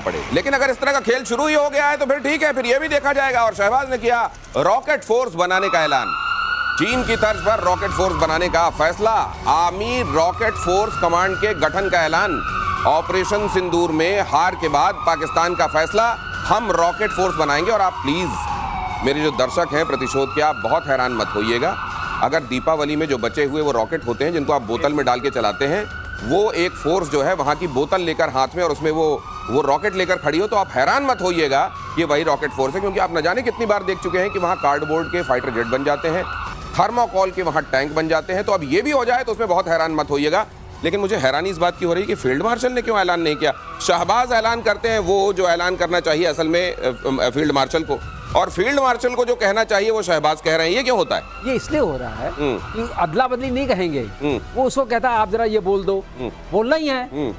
पड़े। लेकिन अगर इस तरह का खेल शुरू ही हो गया है तो फिर ठीक है, फिर ये भी देखा जाएगा। और शहबाज ने किया रॉकेट फोर्स बनाने का ऐलान, चीन की तर्ज पर रॉकेट फोर्स बनाने का फैसला, आर्मी रॉकेट फोर्स कमांड के गठन का ऐलान, ऑपरेशन सिंदूर में हार के बाद पाकिस्तान का फैसला, हम रॉकेट फोर्स बनाएंगे। और आप प्लीज मेरे जो दर्शक हैं प्रतिशोध के, आप बहुत हैरान मत होइएगा, अगर दीपावली में जो बचे हुए वो रॉकेट होते हैं जिनको आप बोतल में डाल के चलाते हैं, वो एक फोर्स जो है वहां की बोतल लेकर हाथ में और उसमें वो रॉकेट लेकर खड़ी हो, तो आप हैरान मत होइएगा कि वही रॉकेट फोर्स है। क्योंकि आप न जाने कितनी बार देख चुके हैं कि वहां कार्डबोर्ड के फाइटर जेट बन जाते हैं, थर्मोकॉल के वहां टैंक बन जाते हैं। तो अब ये भी हो जाए तो उसमें बहुत हैरान मत होइएगा। लेकिन मुझे हैरानी इस बात की हो रही है कि फील्ड मार्शल ने क्यों ऐलान नहीं किया। शहबाज ऐलान करते हैं वो जो ऐलान करना चाहिए असल में फील्ड मार्शल को, और फील्ड मार्शल को जो कहना चाहिए वो शहबाज कह रहे हैं। ये क्यों होता है? ये इसलिए हो रहा है कि अदला बदली नहीं कहेंगे, वो उसको कहता है आप जरा ये बोल दो, बोलना ही है।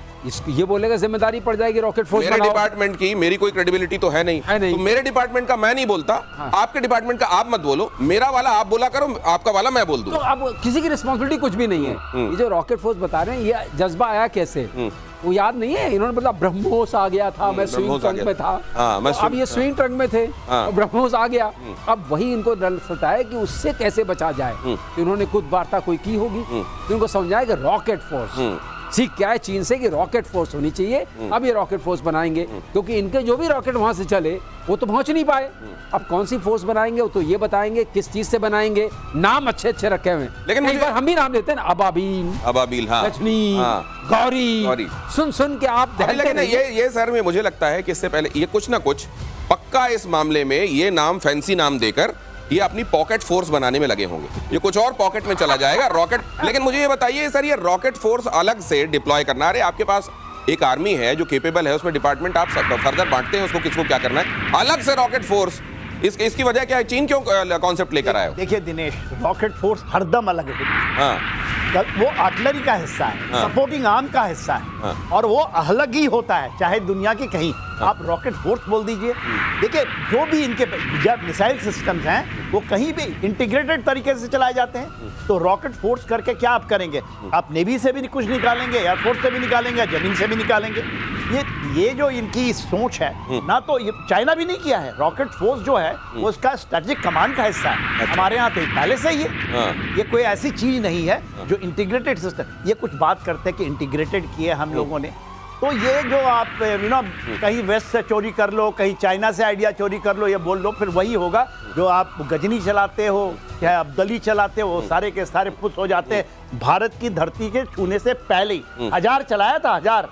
ये बोलेगा जिम्मेदारी पड़ जाएगी रॉकेट फोर्स मेरे डिपार्टमेंट की मेरी कोई क्रेडिबिलिटी तो है नहीं, तो मेरे डिपार्टमेंट का मैं नहीं बोलता, हाँ। आपके डिपार्टमेंट का आप मत बोलो, मेरा वाला आप बोला करो, आपका वाला मैं बोल दूं। तो अब किसी की रिस्पांसिबिलिटी कुछ भी नहीं है। ये जो रॉकेट फोर्स बता रहे हैं, ये जज्बा आया कैसे, वो याद नहीं है। इन्होंने बोला ब्रह्मोस आ गया था, मैं स्विंग ट्रंक में था, तो अब ये स्विंग ट्रंक में थे, ब्रह्मोस आ गया। अब वही इनको डर सताया कि उससे कैसे बचा जाए। तो इन्होंने खुद वार्ता कोई की होगी, तो इनको समझाया कि रॉकेट फोर्स सीख क्या है चीन से कि रॉकेट फोर्स होनी चाहिए। अब ये रॉकेट फोर्स बनाएंगे, क्योंकि इनके जो भी रॉकेट वहां से चले वो तो पहुंच नहीं पाए। अब कौन सी फोर्स बनाएंगे वो तो ये बताएंगे, किस चीज से बनाएंगे। नाम अच्छे अच्छे रखे हुए, लेकिन एक बार हम भी नाम देते हैं ना, अबाबील, हाँ, रजनी, गौरी, सुन के आप लेकिन ये सर में मुझे लगता है कि इससे पहले ये कुछ ना कुछ पक्का इस मामले में ये नाम फैंसी नाम देकर ये अपनी पॉकेट फोर्स बनाने में लगे होंगे। ये कुछ और पॉकेट में चला जाएगा रॉकेट। लेकिन मुझे ये बताइए सर, ये रॉकेट फोर्स अलग से डिप्लॉय करना, अरे आपके पास एक आर्मी है जो केपेबल है, उसमें डिपार्टमेंट आप फर्दर बांटते हैं उसको, किसको क्या करना है, अलग से रॉकेट फोर्स। इसकी वजह क्या है? चीन क्यों कॉन्सेप्ट लेकर आया? देखिए दिनेश, रॉकेट फोर्स हरदम अलग है। हाँ, वो आर्टिलरी का हिस्सा है, हाँ। सपोर्टिंग आर्म का हिस्सा है, हाँ। और वो अलग ही होता है चाहे दुनिया की कहीं। आप रॉकेट फोर्स बोल दीजिए। देखिए जो भी इनके जब मिसाइल सिस्टम्स हैं वो कहीं भी इंटीग्रेटेड तरीके से चलाए जाते हैं। तो रॉकेट फोर्स करके क्या आप करेंगे? आप नेवी से भी कुछ निकालेंगे, एयरफोर्स से भी निकालेंगे, जमीन से भी निकालेंगे। ये जो इनकी सोच है ना, तो ये चाइना भी नहीं किया है। रॉकेट फोर्स जो है वो उसका स्ट्रेटेजिक कमांड का हिस्सा है। अच्छा। हमारे यहाँ तो पहले से ही है। हाँ। ये कोई ऐसी चीज नहीं है जो इंटीग्रेटेड सिस्टम। ये कुछ बात करते हैं कि इंटीग्रेटेड किए हम लोगों ने, तो ये जो आप कहीं वेस्ट से चोरी कर लो, कहीं चाइना से आइडिया चोरी कर लो, ये बोल लो, फिर वही होगा जो आप गजनी चलाते हो, चाहे अब्दली चलाते हो, सारे के सारे पुश हो जाते हैं। भारत की धरती के छूने से पहले ही 1000 चलाया था, 1000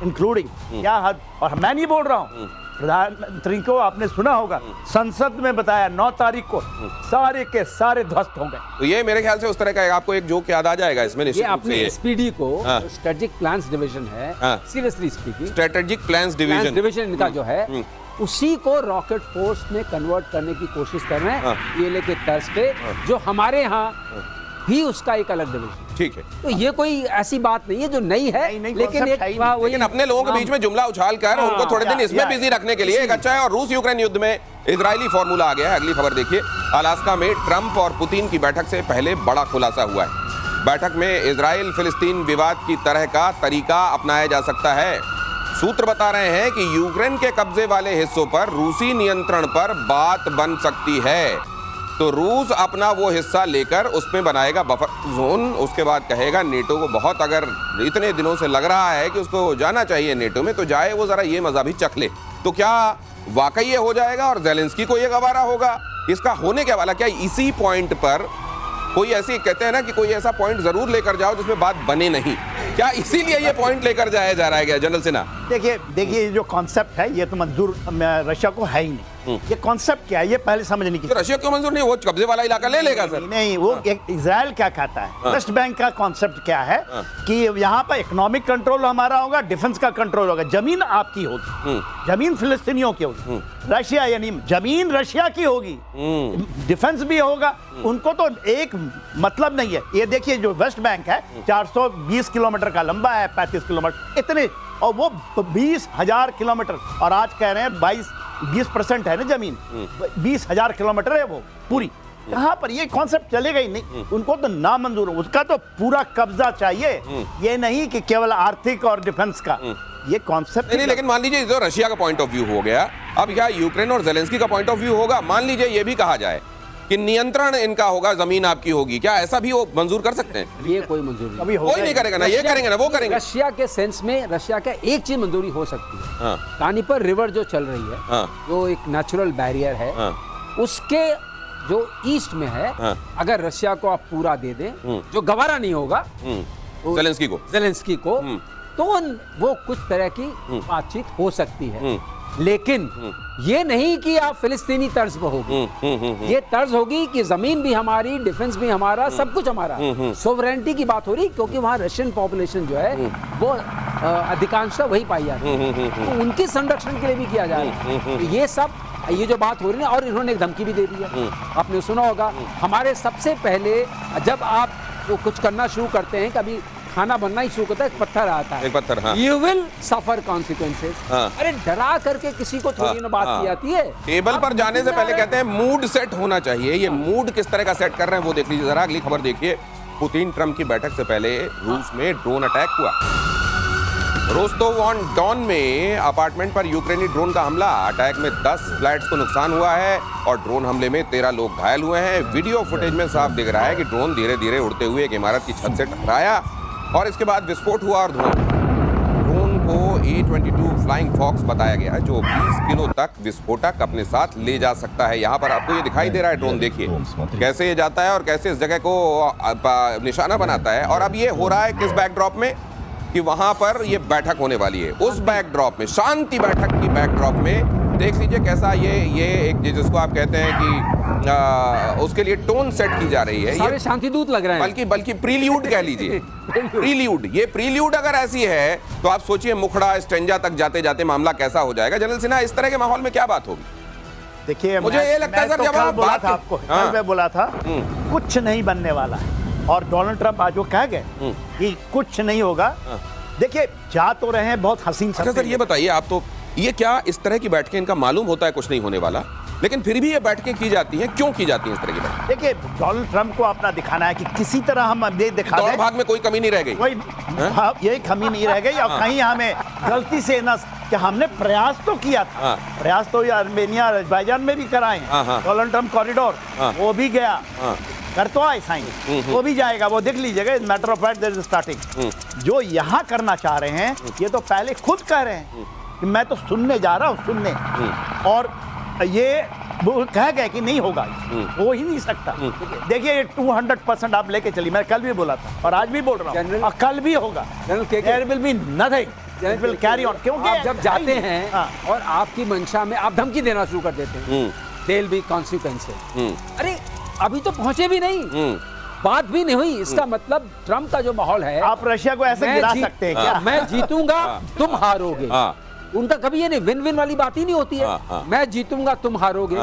इंक्लूडिंग, क्या हद। और मैं नहीं बोल रहा हूँ, प्रधानमंत्री को आपने सुना होगा, संसद में बताया 9 तारीख को सारे के सारे ध्वस्त हो गए। तो ये मेरे ख्याल से उस तरह का आपको एक जोक याद आ जाएगा इसमें। ये अपने एसपीडी को, स्ट्रेटेजिक प्लान्स डिवीजन है, seriously speaking strategic plans division इनका जो है, उसी को रॉकेट फोर्स में कन्वर्ट करने की कोशिश कर रहे हैं पीएलए के तर्ज पे, जो हमारे यहाँ भी उसका एक अलग डिवीजन। ठीक है, तो ये कोई ऐसी बात नहीं है जो नई है, लेकिन अपने लोगों के बीच में जुमला उछाल कर उनको थोड़े दिन इसमें बिजी रखने के लिए एक अच्छा है। और रूस यूक्रेन युद्ध में इजरायली फॉर्मूला आ गया है। अगली खबर देखिए, अलास्का में ट्रंप और पुतिन की बैठक से पहले बड़ा खुलासा हुआ है। बैठक में इजराइल फिलिस्तीन विवाद की तरह का तरीका अपनाया जा सकता है। सूत्र बता रहे हैं कि यूक्रेन के कब्जे वाले हिस्सों पर रूसी नियंत्रण पर बात बन सकती है। तो रूस अपना वो हिस्सा लेकर उसमें बनाएगा बफर जोन, उसके बाद कहेगा नेटो को, बहुत अगर इतने दिनों से लग रहा है कि उसको जाना चाहिए नेटो में, तो जाए वो जरा ये मजा भी चख ले। तो क्या वाकई ये हो जाएगा और ज़ेलेंस्की को ये गवारा होगा? इसका होने क्या वाला? क्या इसी पॉइंट पर कोई ऐसी, कहते हैं ना कि कोई ऐसा पॉइंट जरूर लेकर जाओ जिसमें बात बने नहीं, क्या इसीलिए ये पॉइंट लेकर जाया जा रहा है जनरल सिन्हा? देखिए ये जो कॉन्सेप्ट है ये तो मंजूर रशिया को है ही नहीं। ये कॉन्सेप्ट क्या है ये पहले समझने की। तो रशिया क्यों मंजूर नहीं? वो कब्जे वाला इलाका ले लेगा सर। नहीं, वो इजराइल क्या कहता है, वेस्ट बैंक का कॉन्सेप्ट क्या है कि यहाँ पर इकोनॉमिक कंट्रोल हमारा होगा, डिफेंस का कंट्रोल होगा, जमीन आपकी होगी, जमीन फिलिस्तीनियों की होगी, रशिया यानी जमीन रशिया की होगी, डिफेंस भी होगा। उनको तो एक मतलब नहीं है। ये देखिए जो वेस्ट बैंक है 420 किलोमीटर का लंबा है, 35 किलोमीटर इतने, और वो 20,000 किलोमीटर, और आज कह रहे हैं 20% है ना जमीन, 20,000 किलोमीटर है वो पूरी। कहाँ पर ये कॉन्सेप्ट चलेगा ही नहीं। उनको तो नामंजूर, उसका तो पूरा कब्जा चाहिए। ये नहीं कि केवल आर्थिक और डिफेंस का, ये कॉन्सेप्ट नहीं, लेकिन मान लीजिए जो रशिया का पॉइंट ऑफ व्यू हो गया, अब क्या यूक्रेन और जेलेंस्की का पॉइंट ऑफ व्यू होगा? मान लीजिए ये भी कहा जाए कि नियंत्रण इनका होगा, जमीन आपकी होगी, क्या ऐसा भी वो मंजूर कर सकते हैं? ये कोई मंजूरी नहीं। कोई नहीं करेगा ना, ये करेंगे ना वो करेंगे। रशिया के सेंस में रशिया का एक चीज मंजूरी हो सकती है, हाँ। पानीपत रिवर जो चल रही है, हाँ। जो एक नेचुरल बैरियर है, हाँ। उसके जो ईस्ट में है, हाँ। अगर रशिया को आप पूरा दे दें, जो गवारा नहीं होगा जेलेंस्की को, तो वो कुछ तरह की बातचीत हो सकती है, लेकिन ये नहीं कि आप फिलिस्तीनी तर्ज पर होगी। ये तर्ज होगी कि जमीन भी हमारी, डिफेंस भी हमारा, सब कुछ हमारा। सोवरेनिटी की बात हो रही, क्योंकि वहाँ रशियन पॉपुलेशन जो है वो अधिकांशतः वही पाई जाती है, तो उनके संरक्षण के लिए भी किया जा रहा है। तो ये सब, ये जो बात हो रही है, और इन्होंने एक धमकी भी दे दी है, आपने सुना होगा, हमारे सबसे पहले जब आप वो कुछ करना शुरू करते हैं, कभी खाना बनना ही शुरू करता है, एक पत्थर आता है, एक पत्थर, हाँ। You will suffer consequences। हाँ। अरे डरा करके किसी को थोड़ी ना बात की जाती है। टेबल पर जाने से पहले कहते हैं मूड सेट होना चाहिए। ये मूड किस तरह का सेट कर रहे हैं वो देख लीजिए जरा। अगली खबर देखिए, पुतिन ट्रंप की बैठक से पहले रूस में ड्रोन अटैक हुआ। रोस्टोव ऑन डॉन में अपार्टमेंट पर यूक्रेनी ड्रोन का हमला। अटैक में 10 फ्लैट्स को नुकसान हुआ है और ड्रोन हमले में 13 लोग घायल हुए हैं। वीडियो फुटेज में साफ दिख रहा है कि ड्रोन धीरे धीरे उड़ते हुए एक इमारत की छत से टकराया और इसके बाद विस्फोट हुआ और धुआं। ड्रोन को A-22 फ्लाइंग फॉक्स बताया गया है, जो 20 किलो तक विस्फोटक अपने साथ ले जा सकता है। यहाँ पर आपको ये दिखाई दे रहा है ड्रोन, देखिए कैसे ये जाता है और कैसे इस जगह को निशाना बनाता है। और अब ये हो रहा है किस बैकड्रॉप में, कि वहां पर ये बैठक होने वाली है। उस बैकड्रॉप में, शांति बैठक की बैकड्रॉप में देख लीजिए कैसा ये एक जिसको आप कहते हैं कि उसके लिए टोन सेट की जा रही है। सारे शांति दूत लग रहे हैं, बल्कि प्रील्यूड कह लीजिए। प्रील्यूड, ये प्रील्यूड अगर ऐसी है तो आप सोचिए मुखड़ा स्टेंजा तक जाते जाते मामला कैसा हो जाएगा। जनरल सिन्हा, इस तरह के माहौल में क्या बात होगी? देखिए, मुझे ये लगता है सर, जब आप बोला था आपको, मैं बोला था कुछ नहीं बनने वाला है, और डोनाल्ड ट्रंप आज वो कह गए कि कुछ नहीं होगा। देखिए, जा तो रहे हैं बहुत हसीन। अच्छा सर, ये बताइए आप, तो ये क्या इस तरह की बैठकें, इनका मालूम होता है कुछ नहीं होने वाला, लेकिन फिर भी ये बैठकें की जाती हैं, क्यों की जाती हैं इस तरह की बैठकें? देखिए, डोनाल्ड ट्रंप को अपना दिखाना है कि किसी तरह हम ये दिखा दें, दौड़ भाग में कोई कमी नहीं रह गई, यही कमी नहीं रह गई। और कहीं हमें गलती से ना, कि हमने प्रयास तो किया था, प्रयास तो आर्मेनिया, अजरबैजान में भी कराए हैं। डोनाल्ड ट्रंप कॉरिडोर वो भी गया, कर तो आए साइन, वो भी जाएगा, वो देख लीजिएगा। Matter of fact, there is starting. जो यहाँ करना चाह रहे हैं, ये तो पहले खुद कह रहे हैं कि मैं तो सुनने जा रहा हूँ, सुनने, और ये वो कह गए कि नहीं होगा, हो ही नहीं सकता। देखिए, ये 200% आप लेके चलिए, मैं कल भी बोला था और आज भी बोल रहा हूँ, और कल भी होगा। There will be nothing, it will carry on. क्योंकि आप जब जाते हैं और आपकी मंशा में आप धमकी देना शुरू कर देते हैं, देयर विल बी कॉन्सिक्वेंसेस। अरे अभी तो पहुंचे भी नहीं, बात भी नहीं हुई, इसका मतलब ट्रंप का जो माहौल है, आप रशिया को ऐसे गिरा सकते हैं क्या? मैं जीतूंगा, तुम हारोगे। उनका कभी ये नहीं, विन विन वाली बात ही नहीं होती है। मैं जीतूंगा, तुम हारोगे,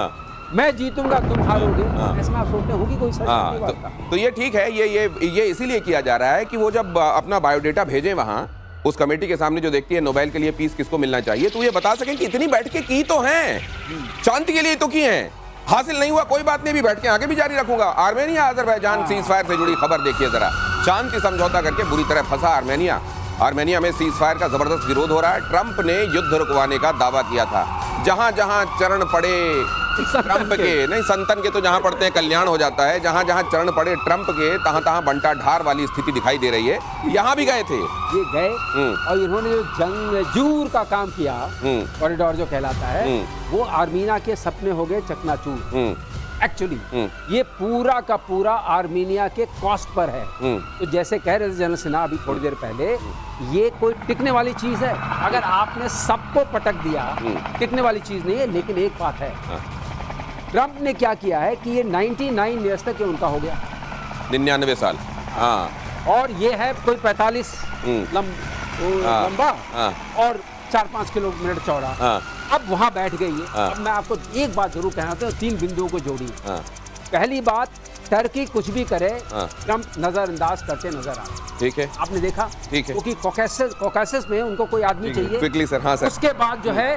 मैं जीतूंगा, तुम हारोगे, ऐसा आप सोचते होगी कोई सच नहीं बात। तो ये ठीक है, ये इसीलिए किया जा रहा है कि वो जब अपना बायोडेटा भेजें वहां उस कमेटी के सामने जो देखती है नोबेल के लिए पीस किसको मिलना चाहिए, तो ये बता सकें कि इतनी बैठकें की तो हैं, शांति के लिए तो की हैं, हासिल नहीं हुआ कोई बात नहीं, भी बैठ के आगे भी जारी रखूंगा। आर्मेनिया अजरबैजान सीज फायर से जुड़ी खबर देखिए जरा। शांति समझौता करके बुरी तरह फंसा आर्मेनिया। आर्मेनिया में सीज फायर का जबरदस्त विरोध हो रहा है। ट्रंप ने युद्ध रुकवाने का दावा किया था। जहां जहां चरण पड़े ट्रंप के, नहीं संतन के तो जहां पड़ते हैं कल्याण हो जाता है, जहां जहां चरण पड़े ट्रंप के, तहां तहां बंटा ढार वाली स्थिति दिखाई दे रही है। यहां भी गए थे ये गए, और इन्होंने जो जंगजूर का काम किया, कॉरिडोर जो कहलाता है, वो आर्मीनिया के सपने हो गए चकनाचूर। एक्चुअली ये पूरा का पूरा आर्मीनिया के कॉस्ट पर है। तो जैसे कह रहे थे जनरल सिन्हा अभी थोड़ी देर पहले, ये कोई टिकने वाली चीज है। अगर आपने सबको पटक दिया, टिकने वाली चीज नहीं है। लेकिन एक बात है, ट्रंप ने क्या किया है कि ये 99 ईयर्स तक ये उनका हो गया, 99 साल, और ये है कोई 45 लंबा और 4-5 किलोमीटर चौड़ा। अब वहां बैठ गई है। अब मैं आपको एक बात जरूर कहना चाहता हूं, 3 बिंदुओं को जोड़ी। पहली बात, टर्की कुछ भी करे, ट्रंप नजरअंदाज करते नजर आ रहे हैं। ठीक है, आपने देखा, ठीक है, क्योंकि कॉकेसस में उनको कोई आदमी चाहिए क्विकली सर। हाँ सर, उसके बाद जो है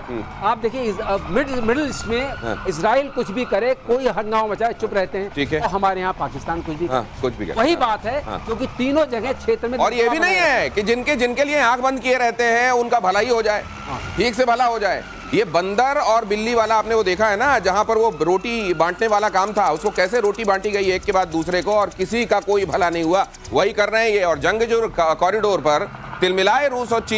आप देखिए मिडिल ईस्ट में इजराइल कुछ भी करे, कोई हंगामा मचाए, चुप रहते हैं। ठीक है। और हमारे यहाँ पाकिस्तान कुछ भी करे, कुछ भी करे। वही बात है, क्योंकि तीनों जगह क्षेत्र में। और ये भी नहीं है कि जिनके लिए आंख बंद किए रहते हैं उनका भला ही हो जाए, ठीक से भला हो जाए। ये बंदर और बिल्ली वाला आपने वो देखा है ना, जहां पर वो रोटी बांटने वाला काम था, उसको कैसे रोटी बांटी गई एक के बाद दूसरे को, और किसी का कोई भला नहीं हुआ। वही कर रहे हैं ये। और जंग जो कॉरिडोर पर तिलमिलाए रूस और चीन